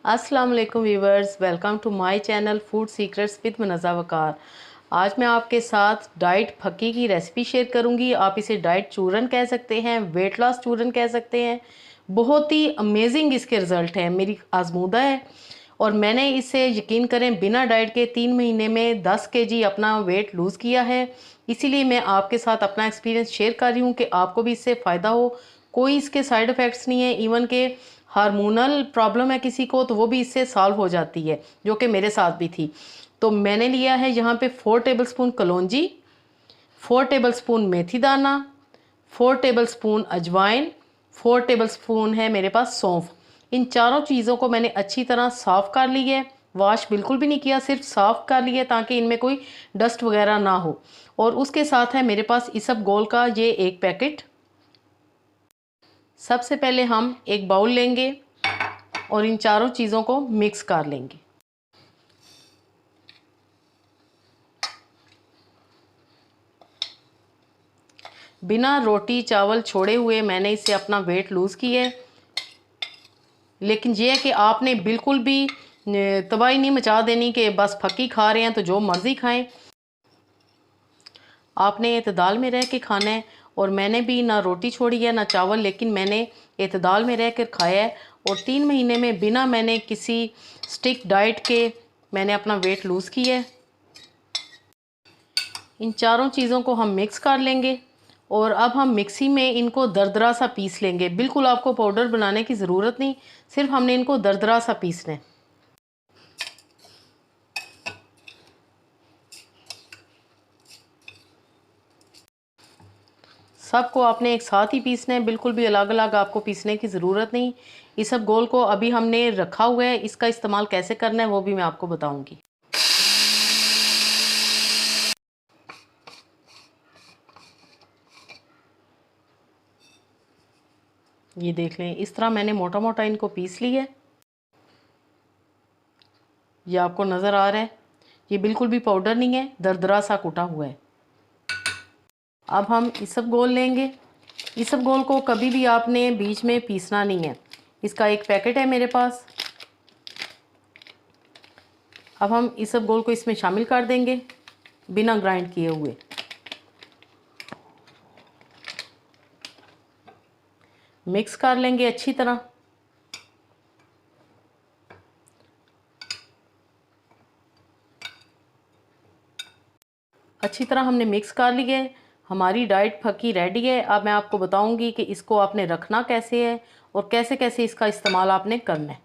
अस्सलाम वालेकुम viewers, welcome to my channel food secrets with Munazza Waqar. आज मैं आपके साथ डाइट फक्की की रेसिपी शेयर करूंगी। आप इसे डाइट चूरन कह सकते हैं, वेट लॉस चूरन कह सकते हैं। बहुत ही अमेजिंग इसके रिज़ल्ट हैं, मेरी आजमूदा है और मैंने इसे यकीन करें बिना डाइट के 3 महीने में 10 केजी अपना वेट लूज़ किया है। इसीलिए मैं आपके साथ अपना एक्सपीरियंस शेयर कर रही हूँ कि आपको भी इससे फ़ायदा हो। कोई इसके साइड इफ़ेक्ट्स नहीं है, इवन के हार्मोनल प्रॉब्लम है किसी को तो वो भी इससे सॉल्व हो जाती है, जो कि मेरे साथ भी थी। तो मैंने लिया है यहाँ पे 4 टेबलस्पून कलौंजी, 4 टेबलस्पून मेथी दाना, 4 टेबलस्पून अजवाइन, 4 टेबलस्पून है मेरे पास सौंफ। इन चारों चीज़ों को मैंने अच्छी तरह साफ़ कर ली है। वॉश बिल्कुल भी नहीं किया, सिर्फ साफ़ कर लिया ताकि इनमें कोई डस्ट वगैरह ना हो। और उसके साथ है मेरे पास इसबगोल का ये एक पैकेट। सबसे पहले हम एक बाउल लेंगे और इन चारों चीज़ों को मिक्स कर लेंगे। बिना रोटी चावल छोड़े हुए मैंने इससे अपना वेट लूज़ किया है। लेकिन ये है कि आपने बिल्कुल भी तबाही नहीं मचा देनी कि बस फक्की खा रहे हैं तो जो मर्ज़ी खाएं। आपने एतदाल में रह के खाना है। और मैंने भी ना रोटी छोड़ी है ना चावल, लेकिन मैंने एतदाल में रह कर खाया है। और 3 महीने में बिना मैंने किसी स्टिक डाइट के मैंने अपना वेट लूज़ किया है। इन चारों चीज़ों को हम मिक्स कर लेंगे और अब हम मिक्सी में इनको दरदरा सा पीस लेंगे। बिल्कुल आपको पाउडर बनाने की ज़रूरत नहीं, सिर्फ हमने इनको दरदरा सा पीसना है। सबको आपने एक साथ ही पीसना है, बिल्कुल भी अलग अलग आपको पीसने की ज़रूरत नहीं। इस सब गोल को अभी हमने रखा हुआ है, इसका इस्तेमाल कैसे करना है वो भी मैं आपको बताऊंगी। ये देख लें, इस तरह मैंने मोटा मोटा इनको पीस लिया है। ये आपको नज़र आ रहा है, ये बिल्कुल भी पाउडर नहीं है, दरदरा सा कुटा हुआ है। अब हम इसबगोल लेंगे। इसबगोल को कभी भी आपने बीच में पीसना नहीं है। इसका एक पैकेट है मेरे पास। अब हम इसबगोल को इसमें शामिल कर देंगे बिना ग्राइंड किए हुए। मिक्स कर लेंगे अच्छी तरह। अच्छी तरह हमने मिक्स कर लिया है। हमारी डाइट फक्की रेडी है। अब मैं आपको बताऊंगी कि इसको आपने रखना कैसे है और कैसे कैसे इसका इस्तेमाल आपने करना है।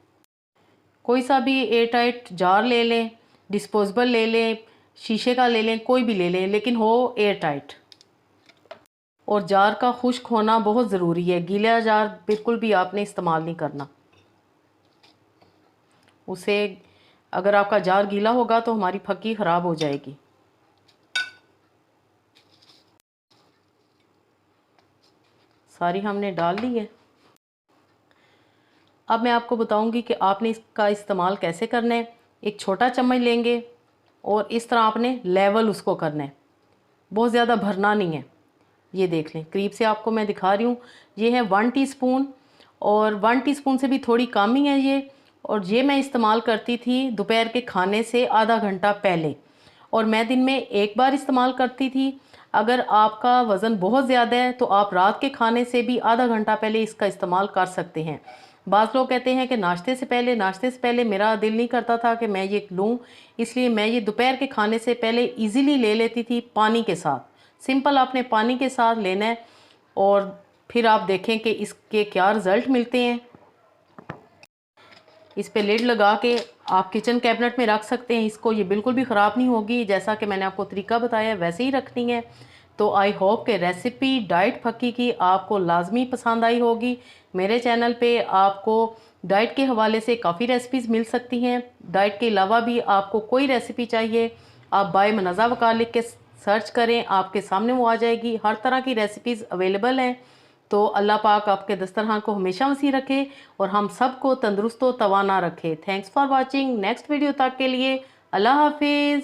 कोई सा भी एयर टाइट जार ले लें, डिस्पोजेबल ले लें, शीशे का ले लें, कोई भी ले लें, लेकिन हो एयर टाइट। और जार का खुश्क होना बहुत ज़रूरी है। गीला जार बिल्कुल भी आपने इस्तेमाल नहीं करना। उसे अगर आपका जार गीला होगा तो हमारी फक्की ख़राब हो जाएगी। सारी हमने डाल ली है। अब मैं आपको बताऊंगी कि आपने इसका इस्तेमाल कैसे करना है। एक छोटा चम्मच लेंगे और इस तरह आपने लेवल उसको करना है, बहुत ज़्यादा भरना नहीं है। ये देख लें, करीब से आपको मैं दिखा रही हूँ। ये है 1 टीस्पून और 1 टीस्पून से भी थोड़ी कम ही है ये। और ये मैं इस्तेमाल करती थी दोपहर के खाने से आधा घंटा पहले, और मैं दिन में एक बार इस्तेमाल करती थी। अगर आपका वज़न बहुत ज़्यादा है तो आप रात के खाने से भी आधा घंटा पहले इसका इस्तेमाल कर सकते हैं। बाज़ लोग कहते हैं कि नाश्ते से पहले मेरा दिल नहीं करता था कि मैं ये लूँ, इसलिए मैं ये दोपहर के खाने से पहले इजीली ले लेती थी पानी के साथ। सिंपल आपने पानी के साथ लेना है और फिर आप देखें कि इसके क्या रिज़ल्ट मिलते हैं। इस पे लिड लगा के आप किचन कैबिनेट में रख सकते हैं इसको। ये बिल्कुल भी ख़राब नहीं होगी, जैसा कि मैंने आपको तरीका बताया वैसे ही रखनी है। तो आई होप कि रेसिपी डाइट फक्की की आपको लाजमी पसंद आई होगी। मेरे चैनल पे आपको डाइट के हवाले से काफ़ी रेसिपीज़ मिल सकती हैं। डाइट के अलावा भी आपको कोई रेसिपी चाहिए, आप बाय मुनज़्ज़ा वक़ार लिख के सर्च करें, आपके सामने वो आ जाएगी। हर तरह की रेसिपीज़ अवेलेबल हैं। तो अल्लाह पाक आपके दस्तरखान को हमेशा वसी रखे और हम सबको तंदुरुस्त व तवाना रखे। Thanks for watching. Next video तक के लिए अल्लाह हाफिज़।